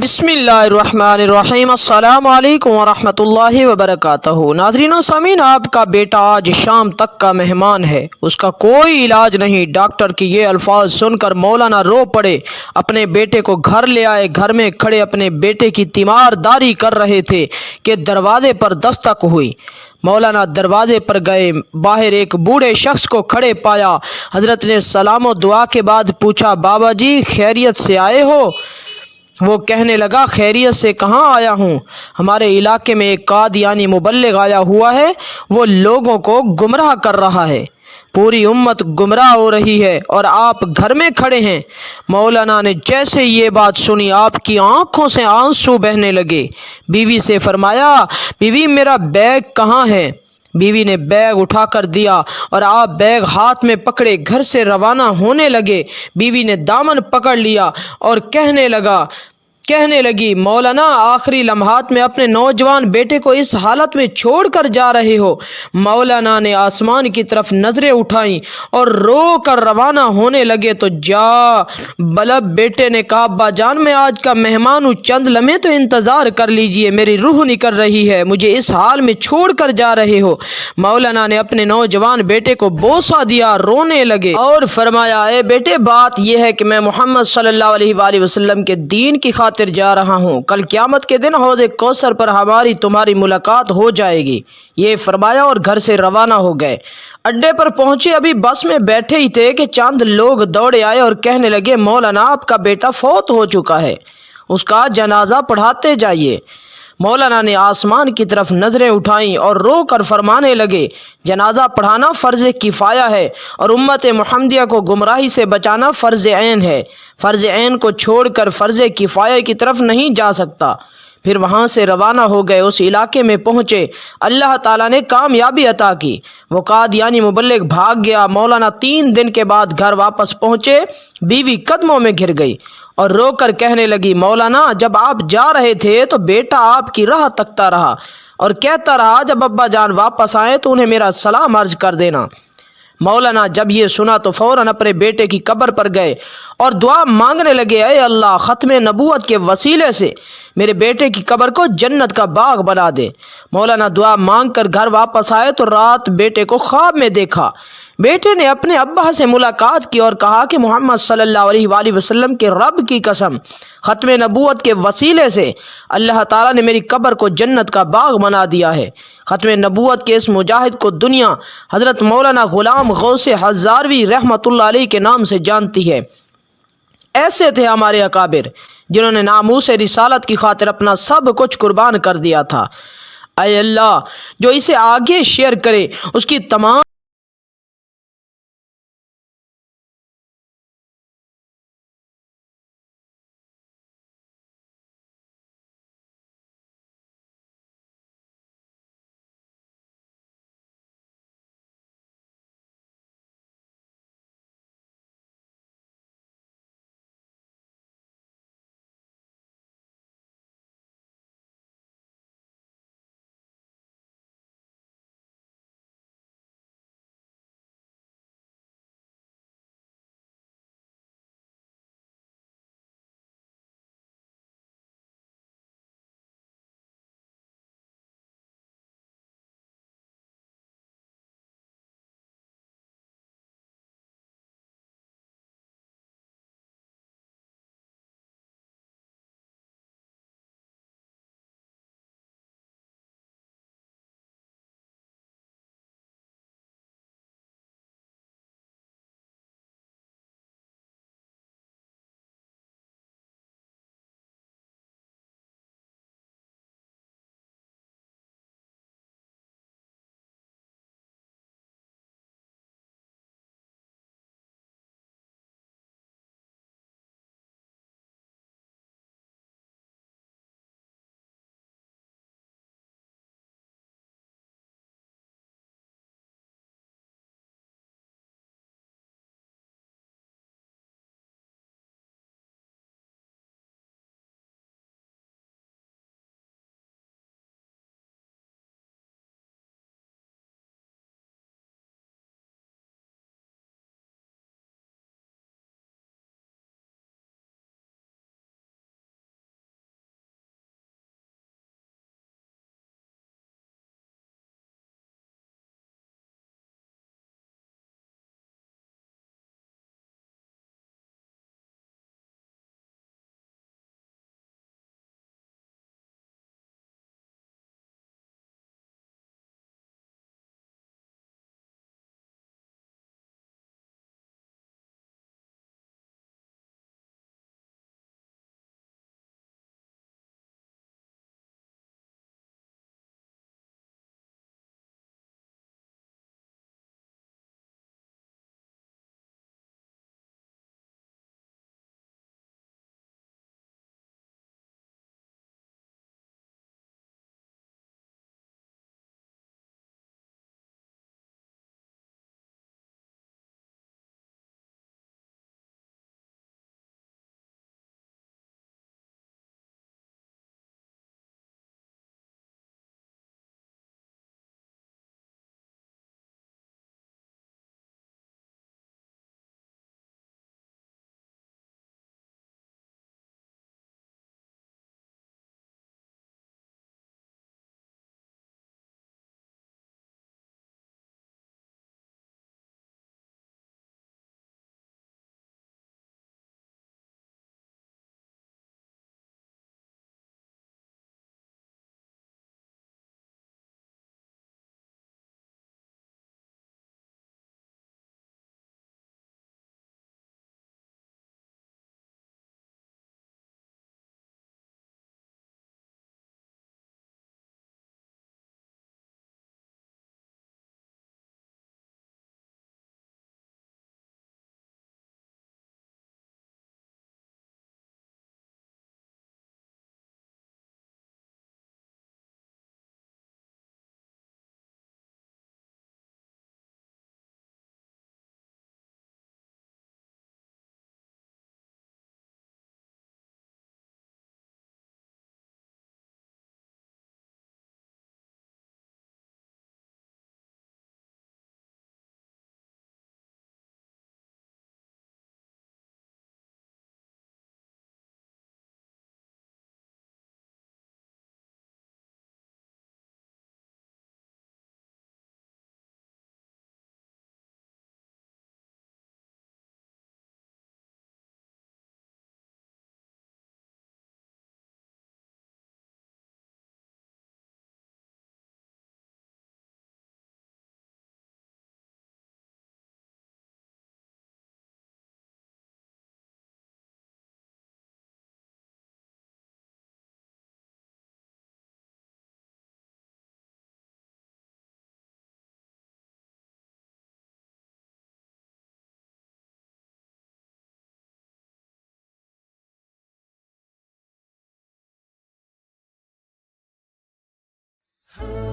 بسم اللہ الرحمن الرحیم، السلام علیکم ورحمۃ اللہ وبرکاتہ۔ ناظرین و سامعین، آپ کا بیٹا آج شام تک کا مہمان ہے، اس کا کوئی علاج نہیں۔ ڈاکٹر کی یہ الفاظ سن کر مولانا رو پڑے، اپنے بیٹے کو گھر لے آئے۔ گھر میں کھڑے اپنے بیٹے کی تیمار داری کر رہے تھے کہ دروازے پر دستک ہوئی۔ مولانا دروازے پر گئے، باہر ایک بوڑھے شخص کو کھڑے پایا۔ حضرت نے سلام و دعا کے بعد پوچھا، بابا جی خیریت سے آئے ہو؟ وہ کہنے لگا، خیریت سے کہاں آیا ہوں، ہمارے علاقے میں ایک قادیانی مبلغ آیا ہوا ہے، وہ لوگوں کو گمراہ کر رہا ہے، پوری امت گمراہ ہو رہی ہے اور آپ گھر میں کھڑے ہیں۔ مولانا نے جیسے یہ بات سنی، آپ کی آنکھوں سے آنسو بہنے لگے۔ بیوی سے فرمایا، بیوی میرا بیگ کہاں ہے؟ بیوی نے بیگ اٹھا کر دیا اور آپ بیگ ہاتھ میں پکڑے گھر سے روانہ ہونے لگے۔ بیوی نے دامن پکڑ لیا اور کہنے لگی، مولانا آخری لمحات میں اپنے نوجوان بیٹے کو اس حالت میں چھوڑ کر جا رہے ہو؟ مولانا نے آسمان کی طرف نظریں اٹھائیں اور رو کر روانہ ہونے لگے تو بلب بیٹے نے کہا، ابا جان میں آج کا مہمان ہوں، چند لمحے تو انتظار کر لیجئے، میری روح نکل رہی ہے، مجھے اس حال میں چھوڑ کر جا رہے ہو؟ مولانا نے اپنے نوجوان بیٹے کو بوسہ دیا، رونے لگے اور فرمایا، اے بیٹے بات یہ ہے کہ میں محمد صلی اللہ علیہ وآلہ وسلم کے دین کی خاطر جا رہا ہوں، کل قیامت کے دن حوض کوثر پر ہماری تمہاری ملاقات ہو جائے گی۔ یہ فرمایا اور گھر سے روانہ ہو گئے۔ اڈے پر پہنچے، ابھی بس میں بیٹھے ہی تھے کہ چند لوگ دوڑے آئے اور کہنے لگے، مولانا آپ کا بیٹا فوت ہو چکا ہے، اس کا جنازہ پڑھاتے جائیے۔ مولانا نے آسمان کی طرف نظریں اٹھائیں اور رو کر فرمانے لگے، جنازہ پڑھانا فرض کفایہ ہے اور امت محمدیہ کو گمراہی سے بچانا فرض عین ہے، فرض عین کو چھوڑ کر فرض کفایہ کی طرف نہیں جا سکتا۔ پھر وہاں سے روانہ ہو گئے، اس علاقے میں پہنچے، اللہ تعالیٰ نے کامیابی عطا کی، وہ قادیانی مبلغ بھاگ گیا۔ مولانا 3 دن کے بعد گھر واپس پہنچے، بیوی قدموں میں گر گئی اور رو کر کہنے لگی، مولانا جب آپ جا رہے تھے تو بیٹا آپ کی راہ تکتا رہا اور کہتا رہا، جب ابا جان واپس آئیں تو انہیں میرا سلام عرض کر دینا۔ مولانا جب یہ سنا تو فوراً اپنے بیٹے کی قبر پر گئے اور دعا مانگنے لگے، اے اللہ ختم نبوت کے وسیلے سے میرے بیٹے کی قبر کو جنت کا باغ بنا دے۔ مولانا دعا مانگ کر گھر واپس آئے تو رات بیٹے کو خواب میں دیکھا۔ بیٹے نے اپنے ابا سے ملاقات کی اور کہا کہ محمد صلی اللہ علیہ وآلہ وسلم کے رب کی قسم، ختم نبوت کے وسیلے سے اللہ تعالیٰ نے میری قبر کو جنت کا باغ بنا دیا ہے۔ ختم نبوت کے اس مجاہد کو دنیا حضرت مولانا غلام غوث ہزاروی رحمۃ اللہ علیہ کے نام سے جانتی ہے۔ ایسے تھے ہمارے اکابر جنہوں نے ناموس رسالت کی خاطر اپنا سب کچھ قربان کر دیا تھا۔ اے اللہ جو اسے آگے شیئر کرے اس کی تمام ہاں